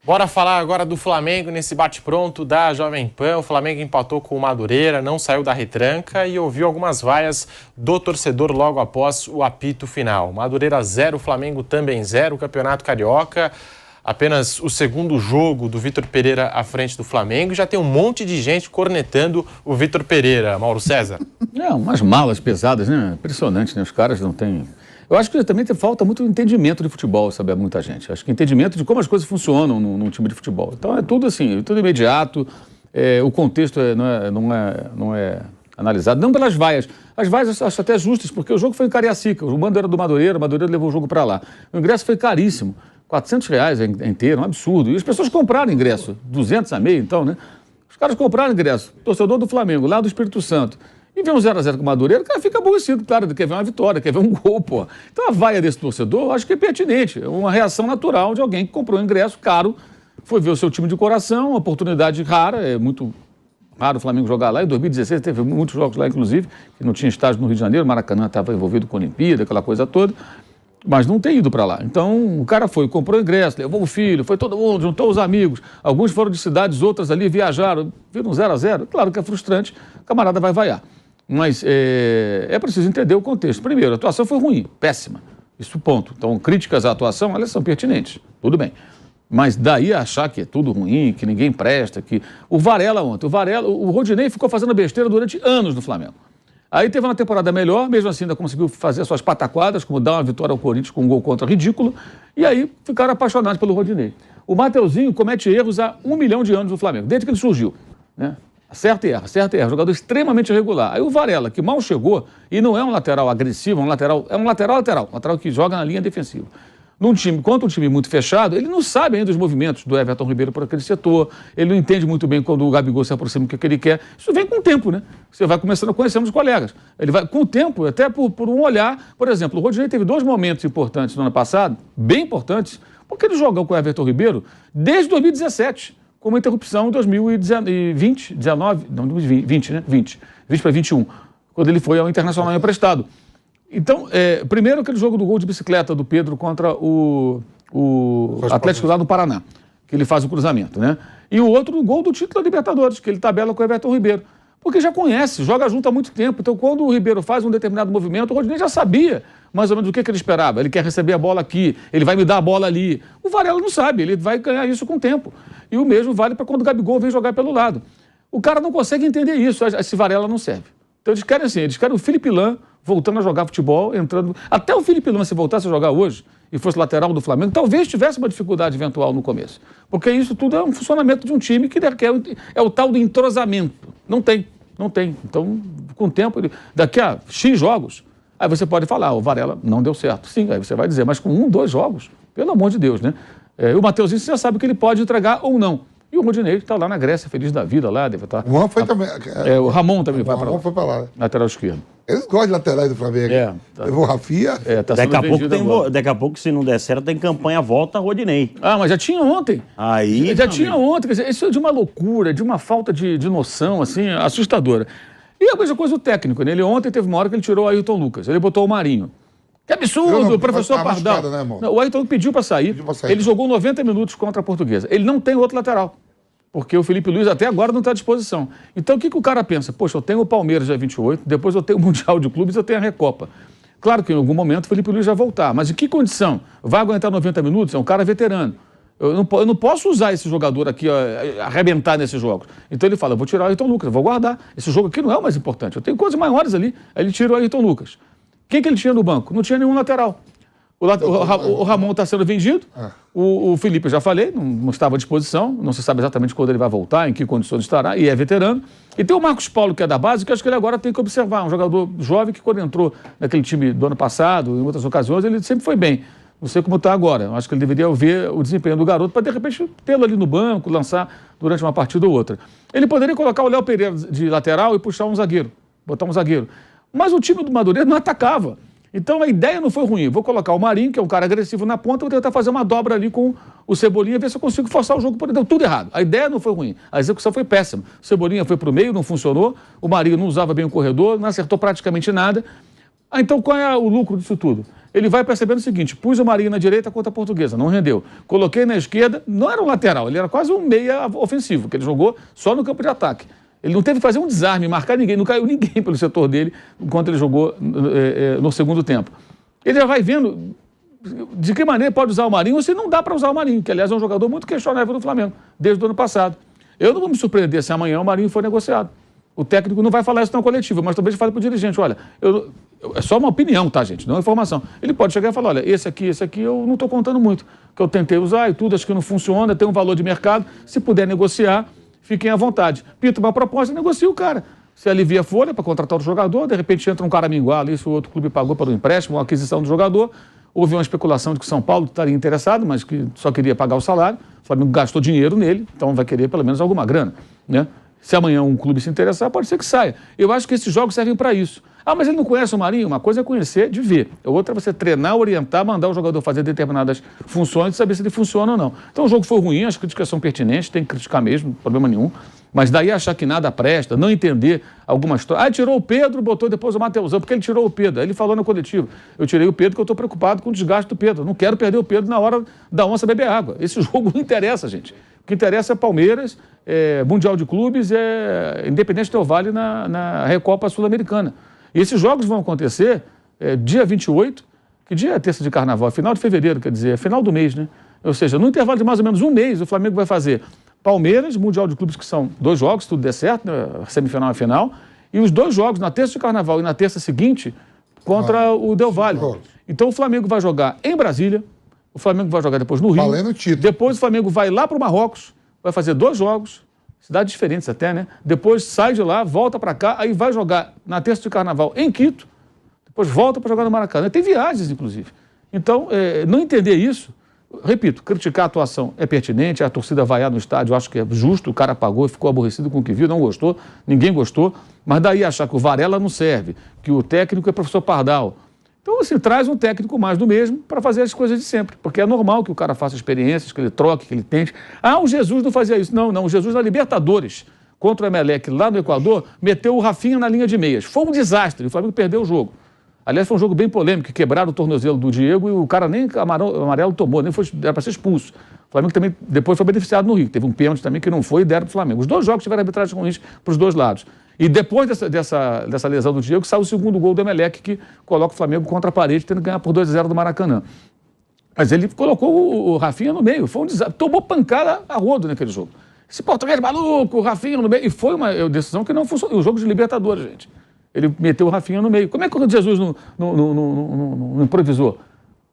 Bora falar agora do Flamengo nesse bate-pronto da Jovem Pan. O Flamengo empatou com o Madureira, não saiu da retranca e ouviu algumas vaias do torcedor logo após o apito final. Madureira 0, Flamengo também 0, Campeonato Carioca. Apenas o segundo jogo do Vitor Pereira à frente do Flamengo. Já tem um monte de gente cornetando o Vitor Pereira, Mauro César. Umas malas pesadas, né? Impressionante, né? Os caras não têm... Eu acho que também falta muito entendimento de futebol, sabe? Muita gente. Acho que entendimento de como as coisas funcionam num time de futebol. Então é tudo assim, tudo imediato, o contexto não é analisado, não pelas vaias. As vaias eu acho até justas, porque o jogo foi em Cariacica, o mando era do Madureira, o Madureira levou o jogo para lá. O ingresso foi caríssimo, R$400 inteiro, um absurdo. E as pessoas compraram ingresso, 200 a meio então, né? Os caras compraram ingresso, torcedor do Flamengo, lá do Espírito Santo. E vê um 0x0 com o Madureira, o cara fica aborrecido, claro, quer ver uma vitória, quer ver um gol, pô. Então a vaia desse torcedor, eu acho que é pertinente, é uma reação natural de alguém que comprou um ingresso caro, foi ver o seu time de coração, uma oportunidade rara, é muito raro o Flamengo jogar lá. Em 2016 teve muitos jogos lá, inclusive, que não tinha estádio no Rio de Janeiro, o Maracanã estava envolvido com a Olimpíada, aquela coisa toda, mas não tem ido para lá. Então o cara foi, comprou ingresso, levou o filho, foi todo mundo, juntou os amigos, alguns foram de cidades, outras ali viajaram, viram um 0x0, claro que é frustrante, o camarada vai vaiar. Mas é preciso entender o contexto. Primeiro, a atuação foi ruim, péssima. Isso ponto. Então, críticas à atuação, elas são pertinentes. Tudo bem. Mas daí a achar que é tudo ruim, que ninguém presta, que... O Varela ontem, o Rodinei ficou fazendo besteira durante anos no Flamengo. Aí teve uma temporada melhor, mesmo assim ainda conseguiu fazer suas pataquadas, como dar uma vitória ao Corinthians com um gol contra ridículo, e aí ficaram apaixonados pelo Rodinei. O Mateuzinho comete erros há 1 milhão de anos no Flamengo, desde que ele surgiu, né? Acerta e erra, jogador extremamente irregular. Aí o Varela, que mal chegou, e não é um lateral agressivo, é um lateral que joga na linha defensiva. Contra um time muito fechado, ele não sabe ainda os movimentos do Everton Ribeiro por aquele setor, ele não entende muito bem quando o Gabigol se aproxima do que ele quer. Isso vem com o tempo, né? Você vai começando a conhecer os colegas. Ele vai, com o tempo, até por um olhar, por exemplo, o Rodinei teve 2 momentos importantes no ano passado, bem importantes, porque ele jogou com o Everton Ribeiro desde 2017. Com uma interrupção em 2020, né? 20 para 21, quando ele foi ao Internacional emprestado. Então, primeiro aquele jogo do gol de bicicleta do Pedro contra o Atlético lá no Paraná, que ele faz o cruzamento, né? E o outro, o gol do título da Libertadores, que ele tabela com o Everton Ribeiro. Porque já conhece, joga junto há muito tempo. Então, quando o Ribeiro faz um determinado movimento, o Rodinei já sabia mais ou menos o que ele esperava. Ele quer receber a bola aqui, ele vai me dar a bola ali. O Varela não sabe, ele vai ganhar isso com o tempo. E o mesmo vale para quando o Gabigol vem jogar pelo lado. O cara não consegue entender isso, esse Varela não serve. Então eles querem o Felipe Lan voltando a jogar futebol, entrando... Até o Felipe Lan, se voltasse a jogar hoje e fosse lateral do Flamengo, talvez tivesse uma dificuldade eventual no começo. Porque isso tudo é um funcionamento de um time que é o tal do entrosamento. Não tem. Então, com o tempo, daqui a X jogos, aí você pode falar, o Varela não deu certo. Sim, aí você vai dizer, mas com 1, 2 jogos, pelo amor de Deus, né? O Mateuzinho, você já sabe que ele pode entregar ou não. E o Rodinei está lá na Grécia, feliz da vida lá, deve estar... O Juan foi também... o Ramon também vai para lá. O Ramon foi para lá. Lateral esquerdo. Eles gostam de laterais do Flamengo. Levou o Rafinha. Tá daqui a pouco, se não der certo, tem campanha volta Rodinei. Mas já tinha ontem. Tinha ontem. Quer dizer, isso é de uma loucura, de uma falta de noção, assim, assustadora. E a mesma coisa o técnico, né? Ele ontem teve uma hora que ele tirou o Ayrton Lucas. Ele botou o Marinho. Que absurdo, o professor Pardal. Né, não, o Ayrton pediu para sair. Ele jogou 90 minutos contra a Portuguesa. Ele não tem outro lateral. Porque o Felipe Luiz até agora não está à disposição. Então o que o cara pensa? Poxa, eu tenho o Palmeiras dia 28, depois eu tenho o Mundial de Clubes, eu tenho a Recopa. Claro que em algum momento o Felipe Luiz vai voltar, mas em que condição? Vai aguentar 90 minutos? É um cara veterano. Eu não posso usar esse jogador aqui, arrebentar nesses jogos. Então ele fala, eu vou tirar o Ayrton Lucas, eu vou guardar. Esse jogo aqui não é o mais importante, eu tenho coisas maiores ali. Aí ele tira o Ayrton Lucas. Quem que ele tinha no banco? Não tinha nenhum lateral. O Ramon está sendo vendido, o Felipe, eu já falei, não estava à disposição, não se sabe exatamente quando ele vai voltar, em que condições estará, e é veterano. E tem o Marcos Paulo, que é da base, que acho que ele agora tem que observar, um jogador jovem que quando entrou naquele time do ano passado, em outras ocasiões, ele sempre foi bem. Não sei como está agora, eu acho que ele deveria ver o desempenho do garoto para, de repente, tê-lo ali no banco, lançar durante uma partida ou outra. Ele poderia colocar o Léo Pereira de lateral e puxar um zagueiro, botar um zagueiro. Mas o time do Madureira não atacava. Então a ideia não foi ruim. Vou colocar o Marinho, que é um cara agressivo na ponta, vou tentar fazer uma dobra ali com o Cebolinha, ver se eu consigo forçar o jogo por ele. Deu tudo errado. A ideia não foi ruim. A execução foi péssima. O Cebolinha foi para o meio, não funcionou. O Marinho não usava bem o corredor, não acertou praticamente nada. Ah, então qual é o lucro disso tudo? Ele vai percebendo o seguinte, pus o Marinho na direita contra a Portuguesa, não rendeu. Coloquei na esquerda, não era um lateral, ele era quase um meia ofensivo, que ele jogou só no campo de ataque. Ele não teve que fazer um desarme, marcar ninguém, não caiu ninguém pelo setor dele enquanto ele jogou no segundo tempo. Ele já vai vendo de que maneira pode usar o Marinho ou se não dá para usar o Marinho, que aliás é um jogador muito questionável do Flamengo, desde o ano passado. Eu não vou me surpreender se amanhã o Marinho for negociado. O técnico não vai falar isso na coletiva, mas talvez fale para o dirigente, olha, é só uma opinião, tá, gente? Não é informação. Ele pode chegar e falar, olha, esse aqui eu não estou contando muito, que eu tentei usar e tudo, acho que não funciona, tem um valor de mercado, se puder negociar, fiquem à vontade. Pinta uma proposta, negocia o cara. Se alivia a folha para contratar o jogador, de repente entra um cara minguar ali, se o outro clube pagou para o empréstimo, uma aquisição do jogador, houve uma especulação de que o São Paulo estaria interessado, mas que só queria pagar o salário, o Flamengo gastou dinheiro nele, então vai querer pelo menos alguma grana, né? Se amanhã um clube se interessar, pode ser que saia. Eu acho que esses jogos servem para isso. Ah, mas ele não conhece o Marinho? Uma coisa é conhecer de ver. Outra é você treinar, orientar, mandar o jogador fazer determinadas funções e saber se ele funciona ou não. Então o jogo foi ruim, as críticas são pertinentes, tem que criticar mesmo, problema nenhum. Mas daí achar que nada presta, não entender alguma história. Ah, tirou o Pedro, botou depois o Mateusão, porque ele tirou o Pedro. Aí ele falou no coletivo, eu tirei o Pedro porque eu estou preocupado com o desgaste do Pedro. Eu não quero perder o Pedro na hora da onça beber água. Esse jogo não interessa, gente. O que interessa é Palmeiras, Mundial de Clubes, Independente Del Valle na Recopa Sul-Americana. E esses jogos vão acontecer dia 28, que dia é terça de carnaval? Final de fevereiro, quer dizer, é final do mês, né? Ou seja, no intervalo de mais ou menos um mês, o Flamengo vai fazer Palmeiras, Mundial de Clubes, que são 2 jogos, se tudo der certo, né? Semifinal e final, e os 2 jogos, na terça de carnaval e na terça seguinte, contra o Del Valle. Então o Flamengo vai jogar em Brasília, o Flamengo vai jogar depois no Rio, valendo o título. Depois o Flamengo vai lá para o Marrocos, vai fazer 2 jogos, cidades diferentes até, né? Depois sai de lá, volta para cá, aí vai jogar na terça de carnaval em Quito, depois volta para jogar no Maracanã. Tem viagens, inclusive. Então, não entender isso, repito, criticar a atuação é pertinente, a torcida vaiar no estádio, eu acho que é justo, o cara pagou e ficou aborrecido com o que viu, não gostou, ninguém gostou, mas daí achar que o Varela não serve, que o técnico é professor Pardal. Então, assim, traz um técnico mais do mesmo para fazer as coisas de sempre, porque é normal que o cara faça experiências, que ele troque, que ele tente. Ah, o Jesus não fazia isso. Não, o Jesus na Libertadores, contra o Emelec lá no Equador, meteu o Rafinha na linha de meias. Foi um desastre, o Flamengo perdeu o jogo. Aliás, foi um jogo bem polêmico, quebraram o tornozelo do Diego e o cara nem amarelo tomou, nem era para ser expulso. O Flamengo também depois foi beneficiado no Rio. Teve um pênalti também que não foi e deram para o Flamengo. Os 2 jogos tiveram arbitragem ruins para os 2 lados. E depois dessa lesão do Diego, sai o segundo gol do Emelec, que coloca o Flamengo contra a parede, tendo que ganhar por 2-0 do Maracanã. Mas ele colocou o Rafinha no meio, foi um desastre. Tomou pancada a rodo naquele jogo. Esse português maluco, o Rafinha no meio. E foi uma decisão que não funcionou. O jogo de Libertadores, gente. Ele meteu o Rafinha no meio. Como é que o Jesus não improvisou?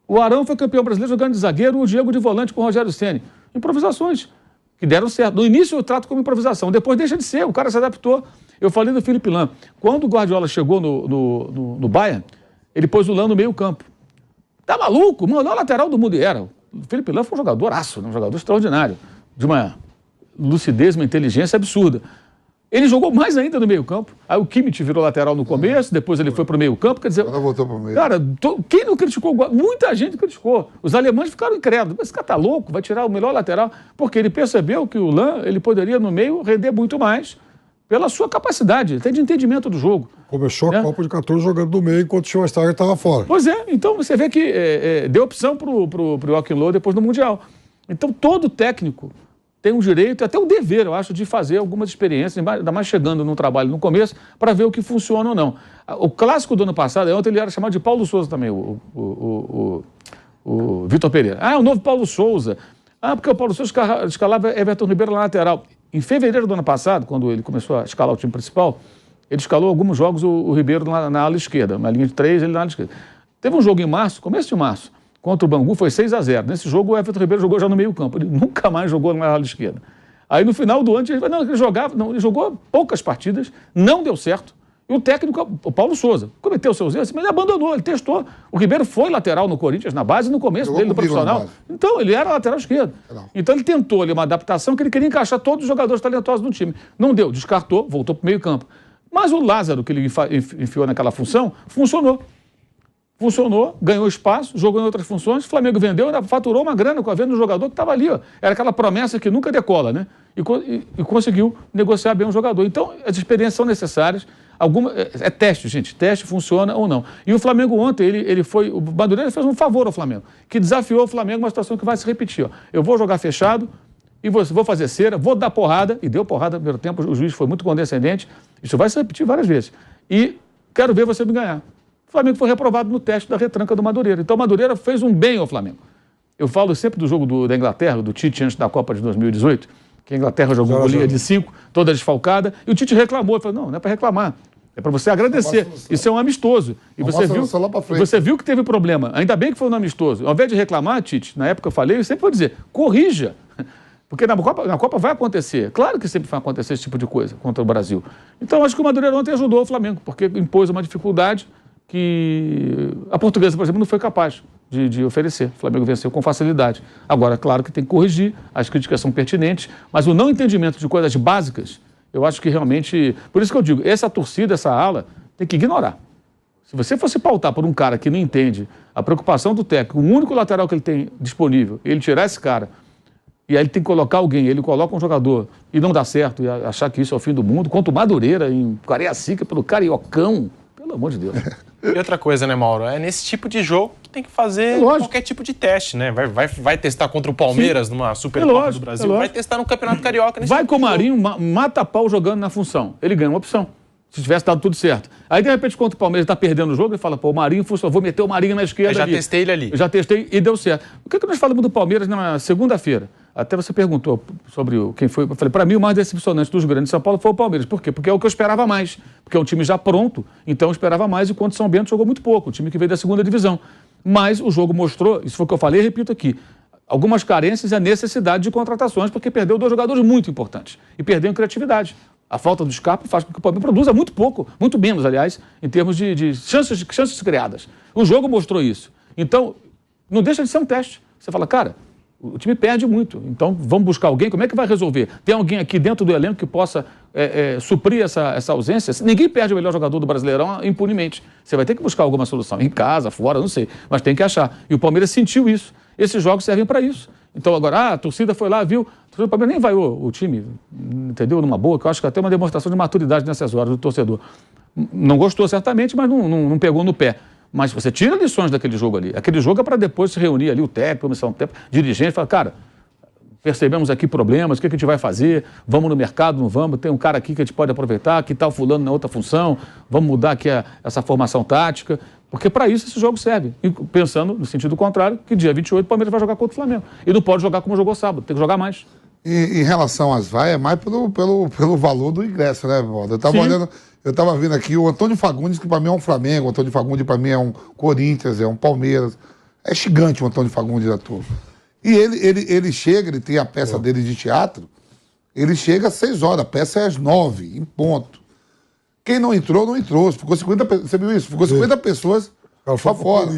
O Arão foi campeão brasileiro jogando de zagueiro, o Diego de volante com o Rogério Ceni. Improvisações que deram certo. No início eu trato como improvisação, depois deixa de ser, o cara se adaptou. Eu falei do Felipe Lan. Quando o Guardiola chegou no Bayern, ele pôs o Lan no meio campo. Tá maluco? Mano, o lateral do mundo. Era. O Felipe Lan foi um jogadoraço, um jogador extraordinário, de uma lucidez, uma inteligência absurda. Ele jogou mais ainda no meio campo. Aí o Kimmich virou lateral no começo, depois ele foi para o meio campo. Quer dizer, ela voltou para o meio. Cara, quem não criticou? Muita gente criticou. Os alemães ficaram incrédulos. Mas esse cara tá louco, vai tirar o melhor lateral. Porque ele percebeu que o Lan, ele poderia no meio render muito mais pela sua capacidade, até de entendimento do jogo. Começou a Copa de 14 jogando no meio, enquanto o Schweinsteiger estava fora. Pois é, então você vê que deu opção pro Joachim Löw depois no Mundial. Então todo técnico tem um direito, até um dever, eu acho, de fazer algumas experiências, ainda mais chegando num trabalho no começo, para ver o que funciona ou não. O clássico do ano passado, ontem ele era chamado de Paulo Souza também, o Vitor Pereira. Ah, é o novo Paulo Souza. Ah, porque o Paulo Souza escalava Everton Ribeiro na lateral. Em fevereiro do ano passado, quando ele começou a escalar o time principal, ele escalou alguns jogos o Ribeiro na ala esquerda, na linha de 3, ele na ala esquerda. Teve um jogo em março, começo de março, contra o Bangu, foi 6-0. Nesse jogo, o Everton Ribeiro jogou já no meio campo. Ele nunca mais jogou na ala esquerda. Aí, no final do ano, ele jogou poucas partidas, não deu certo. E o técnico, o Paulo Souza, cometeu seus erros, mas ele abandonou, ele testou. O Ribeiro foi lateral no Corinthians, na base, no começo dele, no profissional. Então, ele era lateral esquerdo. Então, ele tentou ali uma adaptação que ele queria encaixar todos os jogadores talentosos no time. Não deu, descartou, voltou para o meio campo. Mas o Lázaro, que ele enfiou naquela função, funcionou. Funcionou, ganhou espaço, jogou em outras funções, o Flamengo vendeu, ainda faturou uma grana com a venda do jogador que estava ali. Ó. Era aquela promessa que nunca decola, né? E conseguiu negociar bem o jogador. Então, as experiências são necessárias. É teste, gente. Teste funciona ou não. E o Flamengo ontem, o Madureira fez um favor ao Flamengo, que desafiou o Flamengo uma situação que vai se repetir. Ó. Eu vou jogar fechado e vou fazer cera, vou dar porrada, e deu porrada no primeiro tempo, o juiz foi muito condescendente, isso vai se repetir várias vezes. E quero ver você me ganhar. O Flamengo foi reprovado no teste da retranca do Madureira. Então o Madureira fez um bem ao Flamengo. Eu falo sempre do jogo da Inglaterra, do Tite, antes da Copa de 2018, que a Inglaterra jogou com linha de 5, toda desfalcada, e o Tite reclamou. Ele falou, não é para reclamar, é para você agradecer. Isso é um amistoso. E você viu que teve problema. Ainda bem que foi um amistoso. Ao invés de reclamar, Tite, na época eu falei, eu sempre vou dizer, corrija. Porque na Copa vai acontecer. Claro que sempre vai acontecer esse tipo de coisa contra o Brasil. Então, acho que o Madureira ontem ajudou o Flamengo, porque impôs uma dificuldade que a Portuguesa, por exemplo, não foi capaz de oferecer. O Flamengo venceu com facilidade. Agora, claro que tem que corrigir, as críticas são pertinentes, mas o não entendimento de coisas básicas, eu acho que realmente... Por isso que eu digo, essa torcida, essa ala, tem que ignorar. Se você fosse pautar por um cara que não entende a preocupação do técnico, o único lateral que ele tem disponível, ele tirar esse cara, e aí ele tem que colocar alguém, ele coloca um jogador e não dá certo, e achar que isso é o fim do mundo, quanto o Madureira em Cariacica, pelo Cariocão, pelo amor de Deus. E outra coisa, né, Mauro? É nesse tipo de jogo que tem que fazer qualquer tipo de teste, né? Vai testar contra o Palmeiras numa Supercopa do Brasil, vai testar no Campeonato Carioca. Vai com o Marinho, mata pau jogando na função. Ele ganha uma opção. Se tivesse dado tudo certo. Aí, de repente, contra o Palmeiras está perdendo o jogo, ele fala, pô, o Marinho funcionou, vou meter o Marinho na esquerda. Eu já testei ele ali. Eu já testei e deu certo. O que nós falamos do Palmeiras na segunda-feira? Até você perguntou sobre quem foi. Eu falei, para mim, o mais decepcionante dos grandes de São Paulo foi o Palmeiras. Por quê? Porque é o que eu esperava mais. Porque é um time já pronto, então eu esperava mais, enquanto São Bento jogou muito pouco, o time que veio da segunda divisão. Mas o jogo mostrou, isso foi o que eu falei e repito aqui, algumas carências e a necessidade de contratações, porque perdeu 2 jogadores muito importantes. E perdeu em criatividade. A falta do Scarpa faz com que o Palmeiras produza muito pouco, muito menos, aliás, em termos de chances criadas. O jogo mostrou isso. Então, não deixa de ser um teste. Você fala, cara, o time perde muito, então vamos buscar alguém, como é que vai resolver? Tem alguém aqui dentro do elenco que possa suprir essa ausência? Ninguém perde o melhor jogador do Brasileirão impunemente. Você vai ter que buscar alguma solução, em casa, fora, não sei, mas tem que achar. E o Palmeiras sentiu isso. Esses jogos servem para isso. Então agora, a torcida foi lá, viu, o Palmeiras nem vaiou o time, entendeu, numa boa, que eu acho que até uma demonstração de maturidade nessas horas do torcedor. Não gostou certamente, mas não pegou no pé. Mas você tira lições daquele jogo ali. Aquele jogo é para depois se reunir ali, o técnico, a comissão técnica, dirigente, falar, cara, percebemos aqui problemas, o que a gente vai fazer? Vamos no mercado, não vamos? Tem um cara aqui que a gente pode aproveitar, que tal fulano na outra função? Vamos mudar aqui essa formação tática? Porque para isso esse jogo serve. E pensando no sentido contrário, que dia 28 o Palmeiras vai jogar contra o Flamengo. E não pode jogar como jogou sábado, tem que jogar mais. E em relação às vaias, é mais pelo valor do ingresso, né, Valdo? Eu estava olhando... Eu estava vendo aqui o Antônio Fagundes, que para mim é um Flamengo, o Antônio Fagundes para mim é um Corinthians, é um Palmeiras. É gigante o Antônio Fagundes da turma. E ele chega, ele tem a peça dele de teatro, ele chega às 6 horas, a peça é às 9, em ponto. Quem não entrou, não entrou. Ficou 50 pessoas. Você viu isso? Ficou 50 pessoas pra fora.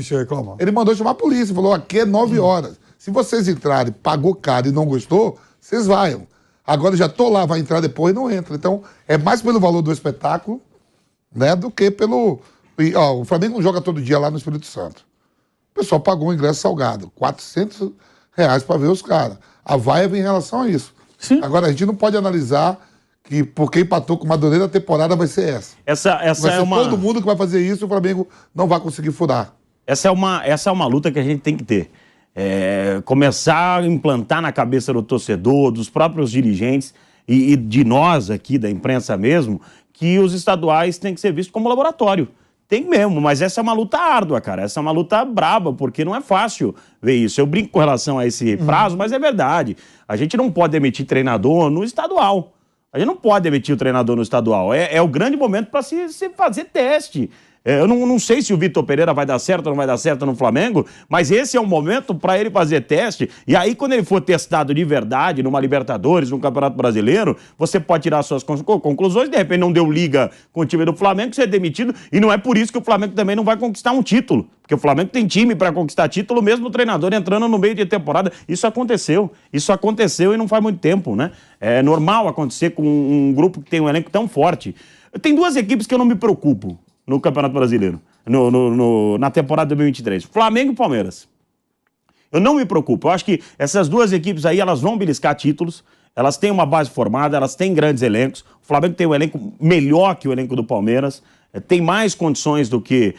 Ele mandou chamar a polícia, falou, aqui é 9 horas. Se vocês entrarem, pagou caro e não gostou, vocês vaiam. Agora já tô lá, vai entrar depois e não entra. Então, é mais pelo valor do espetáculo, né, do que pelo... o Flamengo não joga todo dia lá no Espírito Santo. O pessoal pagou um ingresso salgado, R$400 para ver os caras. A vaia vem em relação a isso. Sim. Agora, a gente não pode analisar que porque empatou com o Madureira, a temporada vai ser essa. Vai ser todo mundo que vai fazer isso e o Flamengo não vai conseguir furar. Essa é uma luta que a gente tem que ter. Começar a implantar na cabeça do torcedor, dos próprios dirigentes e de nós aqui, da imprensa mesmo, que os estaduais têm que ser vistos como laboratório. Tem mesmo, mas essa é uma luta árdua, cara. Essa é uma luta braba, porque não é fácil ver isso. Eu brinco com relação a esse prazo, mas é verdade. A gente não pode demitir treinador no estadual. A gente não pode demitir o treinador no estadual. É o grande momento para se fazer teste. Eu não sei se o Vitor Pereira vai dar certo ou não vai dar certo no Flamengo, mas esse é o momento para ele fazer teste. E aí, quando ele for testado de verdade, numa Libertadores, num Campeonato Brasileiro, você pode tirar suas conclusões. De repente, não deu liga com o time do Flamengo, ser demitido. E não é por isso que o Flamengo também não vai conquistar um título. Porque o Flamengo tem time para conquistar título, mesmo o treinador entrando no meio de temporada. Isso aconteceu e não faz muito tempo, né? É normal acontecer com um grupo que tem um elenco tão forte. Tem 2 equipes que eu não me preocupo no Campeonato Brasileiro, na temporada de 2023. Flamengo e Palmeiras. Eu não me preocupo. Eu acho que essas 2 equipes aí, elas vão beliscar títulos. Elas têm uma base formada, elas têm grandes elencos. O Flamengo tem um elenco melhor que o elenco do Palmeiras, tem mais condições do que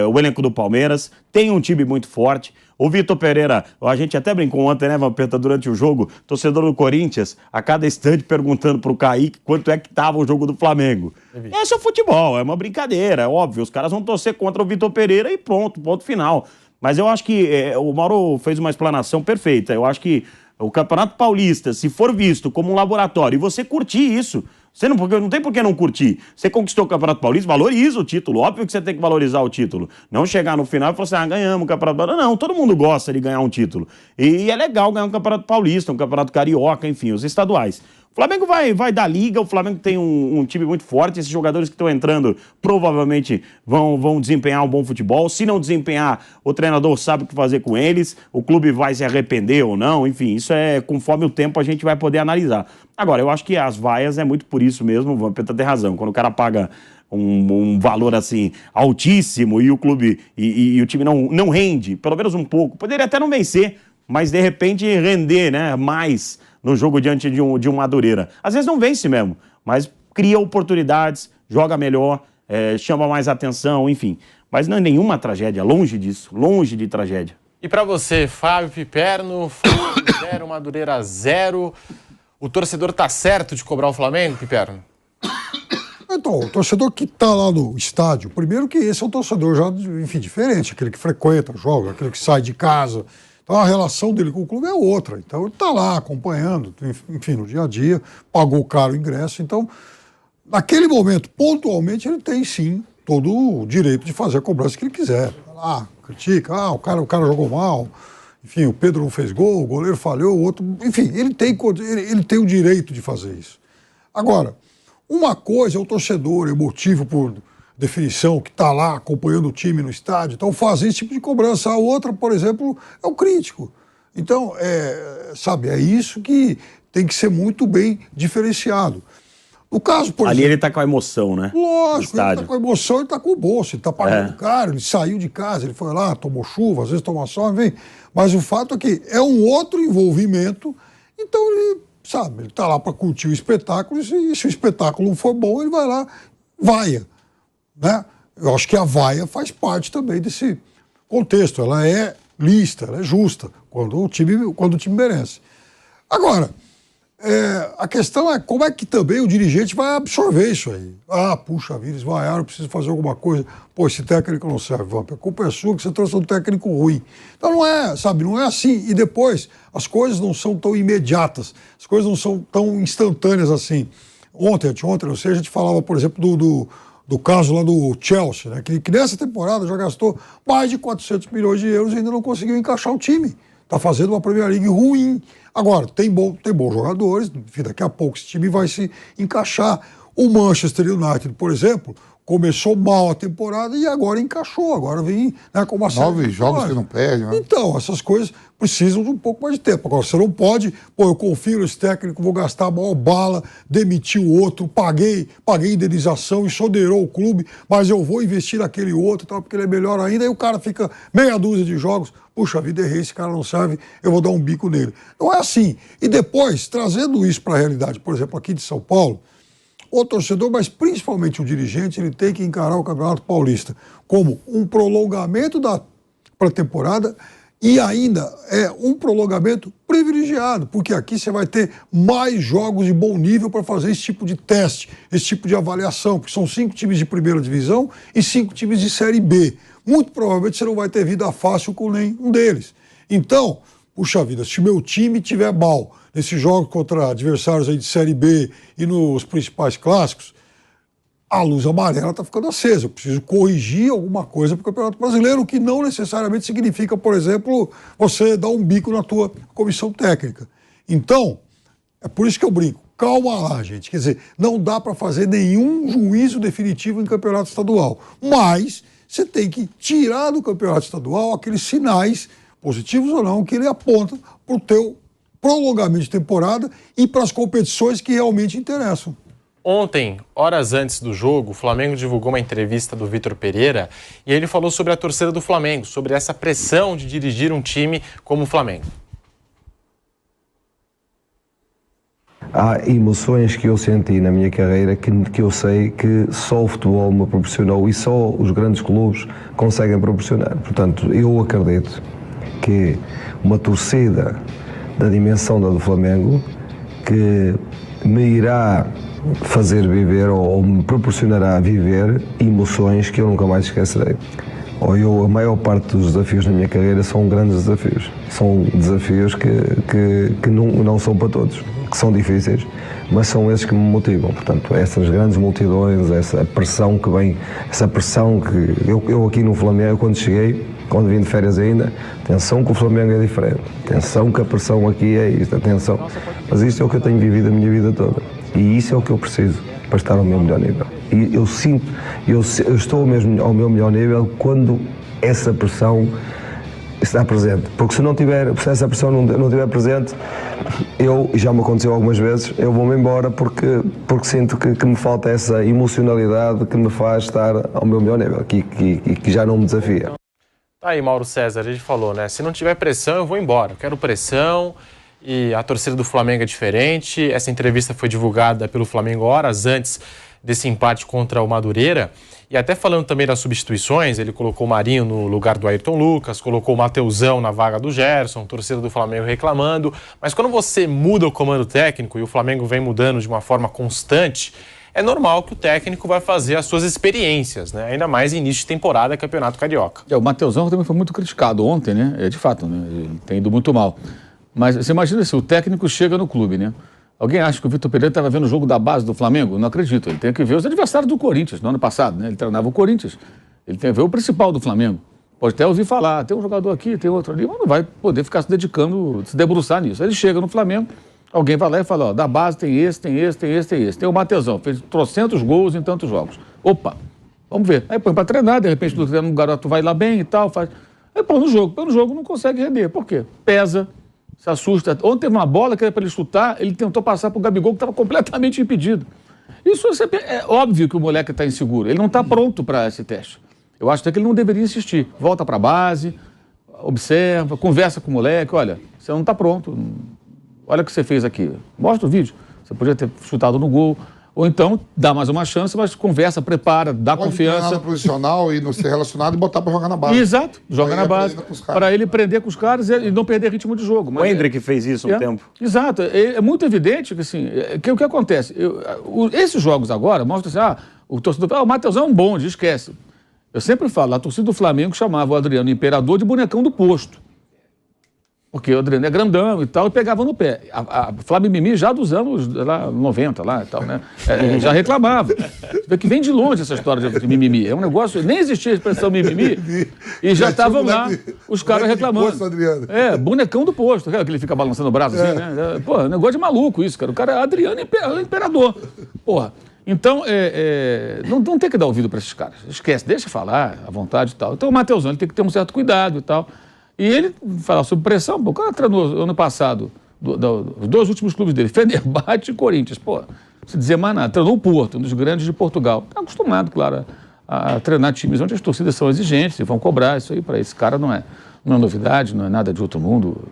o elenco do Palmeiras, tem um time muito forte. O Vitor Pereira, a gente até brincou ontem, né, Vampeta, durante o jogo, torcedor do Corinthians, a cada instante perguntando pro Kaique quanto é que tava o jogo do Flamengo. Esse é o futebol, é uma brincadeira, é óbvio. Os caras vão torcer contra o Vitor Pereira e pronto, ponto final. Mas eu acho que o Mauro fez uma explanação perfeita. Eu acho que o Campeonato Paulista, se for visto como um laboratório, e você curtir isso, você não tem por que não curtir. Você conquistou o Campeonato Paulista, valoriza o título. Óbvio que você tem que valorizar o título. Não chegar no final e falar assim, ganhamos o Campeonato Paulista. Não, todo mundo gosta de ganhar um título. E é legal ganhar um Campeonato Paulista, um Campeonato Carioca, enfim, os estaduais. O Flamengo vai dar liga, o Flamengo tem um time muito forte, esses jogadores que estão entrando provavelmente vão desempenhar um bom futebol. Se não desempenhar, o treinador sabe o que fazer com eles, o clube vai se arrepender ou não, enfim, isso conforme o tempo a gente vai poder analisar. Agora, eu acho que as vaias é muito por isso mesmo, o Vampeta tem razão, quando o cara paga um valor assim altíssimo e o clube e o time não rende, pelo menos um pouco, poderia até não vencer, mas de repente render, né, mais no jogo diante de um Madureira. Às vezes não vence mesmo, mas cria oportunidades, joga melhor, chama mais atenção, enfim. Mas não é nenhuma tragédia, longe disso, longe de tragédia. E para você, Fábio Piperno, Flamengo 0, Madureira 0. O torcedor tá certo de cobrar o Flamengo, Piperno? Então, o torcedor que está lá no estádio, primeiro que esse é um torcedor já, enfim, diferente, aquele que frequenta, joga, aquele que sai de casa. Então a relação dele com o clube é outra. Então ele está lá acompanhando, enfim, no dia a dia, pagou caro o ingresso. Então, naquele momento, pontualmente, ele tem sim todo o direito de fazer a cobrança que ele quiser. Vai lá, critica, o cara jogou mal, enfim, o Pedro não fez gol, o goleiro falhou, o outro. Enfim, ele tem o direito de fazer isso. Agora, uma coisa é o torcedor emotivo por definição, que está lá acompanhando o time no estádio, então fazer esse tipo de cobrança. A outra, por exemplo, é o crítico. Então, sabe, é isso que tem que ser muito bem diferenciado. No caso, por ali exemplo, ele está com a emoção, né? Lógico, ele está com a emoção, ele está com o bolso, ele está pagando caro, ele saiu de casa, ele foi lá, tomou chuva, às vezes toma sol, enfim. Mas o fato é que é um outro envolvimento, então ele, sabe, ele está lá para curtir o espetáculo, e se o espetáculo não for bom, ele vai lá, vaia. Né? Eu acho que a vaia faz parte também desse contexto. Ela é lícita, ela é justa, quando o time merece. Agora, a questão é como é que também o dirigente vai absorver isso aí. Puxa vida, eles vaiaram, preciso fazer alguma coisa. Pô, esse técnico não serve, Vamp. A culpa é sua que você trouxe um técnico ruim. Então não é, sabe, não é assim. E depois, as coisas não são tão imediatas, as coisas não são tão instantâneas assim. Ontem, não sei, a gente falava, por exemplo, do caso lá do Chelsea, né? Que nessa temporada já gastou mais de 400 milhões de euros e ainda não conseguiu encaixar o time. Está fazendo uma Premier League ruim. Agora, tem bons jogadores, enfim, daqui a pouco esse time vai se encaixar. O Manchester United, por exemplo, começou mal a temporada e agora encaixou, agora vem, né, com uma série 9 jogos que não perde, né? Então, essas coisas precisam de um pouco mais de tempo. Agora, você não pode, eu confio nesse técnico, vou gastar a maior bala, demitir o outro, paguei indenização, exonerou o clube, mas eu vou investir naquele outro, tal, porque ele é melhor ainda, aí o cara fica meia dúzia de jogos, puxa vida, errei, esse cara não serve, eu vou dar um bico nele. Não é assim. E depois, trazendo isso para a realidade, por exemplo, aqui de São Paulo, o torcedor, mas principalmente o dirigente, ele tem que encarar o Campeonato Paulista como um prolongamento da pré-temporada e ainda é um prolongamento privilegiado, porque aqui você vai ter mais jogos de bom nível para fazer esse tipo de teste, esse tipo de avaliação, porque são 5 times de primeira divisão e 5 times de Série B. Muito provavelmente você não vai ter vida fácil com nenhum deles. Então, puxa vida, se o meu time tiver mal nesses jogos contra adversários aí de Série B e nos principais clássicos, a luz amarela está ficando acesa. Eu preciso corrigir alguma coisa para o Campeonato Brasileiro, o que não necessariamente significa, por exemplo, você dar um bico na tua comissão técnica. Então, é por isso que eu brinco. Calma lá, gente. Quer dizer, não dá para fazer nenhum juízo definitivo em campeonato estadual. Mas você tem que tirar do campeonato estadual aqueles sinais, positivos ou não, que ele aponta para o teu prolongamento de temporada e para as competições que realmente interessam. Ontem, horas antes do jogo, o Flamengo divulgou uma entrevista do Vitor Pereira e ele falou sobre a torcida do Flamengo, sobre essa pressão de dirigir um time como o Flamengo. há emoções que eu senti na minha carreira que eu sei que só o futebol me proporcionou e só os grandes clubes conseguem proporcionar. Portanto, eu acredito que uma torcida da dimensão da do Flamengo, que me irá fazer viver ou me proporcionará viver emoções que eu nunca mais esquecerei. A maior parte dos desafios na minha carreira são grandes desafios. São desafios que não são para todos, que são difíceis, mas são esses que me motivam. Portanto, essas grandes multidões, essa pressão que vem, essa pressão que eu aqui no Flamengo, quando cheguei, quando vim de férias ainda, atenção que o Flamengo é diferente, atenção que a pressão aqui é isto, atenção. Mas isto é o que eu tenho vivido a minha vida toda. E isso é o que eu preciso para estar ao meu melhor nível. E eu sinto, eu estou mesmo ao meu melhor nível quando essa pressão está presente. Porque se essa pressão não estiver presente, já me aconteceu algumas vezes, eu vou-me embora porque sinto que me falta essa emocionalidade que me faz estar ao meu melhor nível, que já não me desafia. Tá aí, Mauro César, a gente falou, né? Se não tiver pressão, eu vou embora. Eu quero pressão. E a torcida do Flamengo é diferente. Essa entrevista foi divulgada pelo Flamengo horas antes desse empate contra o Madureira. E até falando também das substituições, ele colocou o Marinho no lugar do Ayrton Lucas, colocou o Mateusão na vaga do Gerson, torcida do Flamengo reclamando. Mas quando você muda o comando técnico e o Flamengo vem mudando de uma forma constante, é normal que o técnico vai fazer as suas experiências, né? Ainda mais em início de temporada, Campeonato Carioca. O Mateusão também foi muito criticado ontem, né? De fato, né? Ele tem ido muito mal. Mas você imagina se o técnico chega no clube, né? Alguém acha que o Vitor Pereira estava vendo o jogo da base do Flamengo? Não acredito. Ele tem que ver os adversários do Corinthians, no ano passado, né? Ele treinava o Corinthians. Ele tem que ver o principal do Flamengo. Pode até ouvir falar, tem um jogador aqui, tem outro ali, mas não vai poder ficar se dedicando, se debruçar nisso. Ele chega no Flamengo, alguém vai lá e fala, ó, da base tem esse, tem esse, tem esse, tem esse. Tem o Mateusão, fez trocentos gols em tantos jogos. Opa, vamos ver. Aí põe para treinar, de repente o garoto vai lá bem e tal, faz... Aí põe no jogo não consegue render. Por quê? Pesa, se assusta. Ontem teve uma bola que era para ele chutar, ele tentou passar para o Gabigol, que estava completamente impedido. Isso é óbvio que o moleque está inseguro. Ele não está pronto para esse teste. Eu acho até que ele não deveria insistir. Volta para a base, observa, conversa com o moleque. Olha, você não está pronto. Olha o que você fez aqui. Mostra o vídeo. Você podia ter chutado no gol. Ou então, dá mais uma chance, mas conversa, prepara, dá confiança. Pode no profissional e não ser relacionado e botar para jogar na base. Exato, joga na base. Para ele aprender com os caras e não perder ritmo de jogo. O Hendrick fez isso um tempo. Exato. É muito evidente que, assim, o que acontece? Esses jogos agora mostram assim, o torcedor fala, o Mateusão é um bonde, esquece. Eu sempre falo, a torcida do Flamengo chamava o Adriano Imperador de bonecão do posto. Porque o Adriano é grandão e tal, e pegava no pé. A Flávia Mimi já dos anos lá, 90 lá e tal, né? Já reclamava. Você vê que vem de longe essa história de mimimi. É um negócio, nem existia a expressão mimimi, e já estavam lá os caras reclamando. Bonecão do posto, que ele fica balançando o braço assim, né? Pô, negócio de maluco isso, cara. O cara é Adriano Imperador. Porra. Então, não tem que dar ouvido para esses caras. Esquece, deixa falar à vontade e tal. Então o Mateusão ele tem que ter um certo cuidado e tal. E ele fala sobre pressão, o cara treinou ano passado, os dois últimos clubes dele, Fenerbahçe e Corinthians. Pô, não se dizer mais nada. Treinou o Porto, um dos grandes de Portugal. Está acostumado, claro, a treinar times onde as torcidas são exigentes e vão cobrar. Isso aí para esse cara não é novidade, não é nada de outro mundo.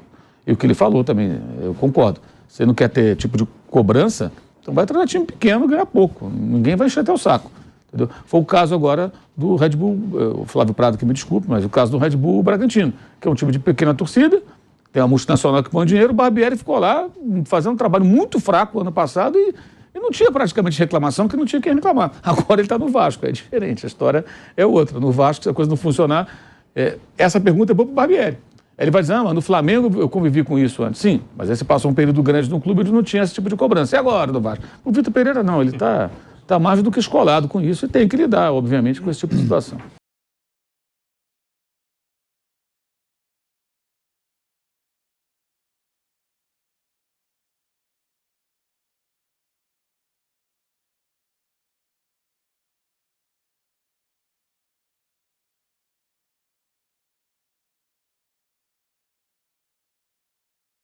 E o que ele falou também, eu concordo. Você não quer ter tipo de cobrança, então vai treinar time pequeno e ganhar pouco. Ninguém vai encher até o saco. Entendeu? Foi o caso agora do Red Bull, o Flávio Prado que me desculpe, mas o caso do Red Bull Bragantino, que é um time de pequena torcida, tem uma multinacional que põe dinheiro, o Barbieri ficou lá fazendo um trabalho muito fraco ano passado e não tinha praticamente reclamação, que não tinha quem reclamar. Agora ele está no Vasco, é diferente, a história é outra. No Vasco, se a coisa não funcionar, essa pergunta é boa para o Barbieri. Ele vai dizer, mas no Flamengo eu convivi com isso antes. Sim, mas aí você passou um período grande no clube onde não tinha esse tipo de cobrança. E agora no Vasco? O Vitor Pereira não, ele está mais do que escolado com isso e tem que lidar, obviamente, com esse tipo de situação.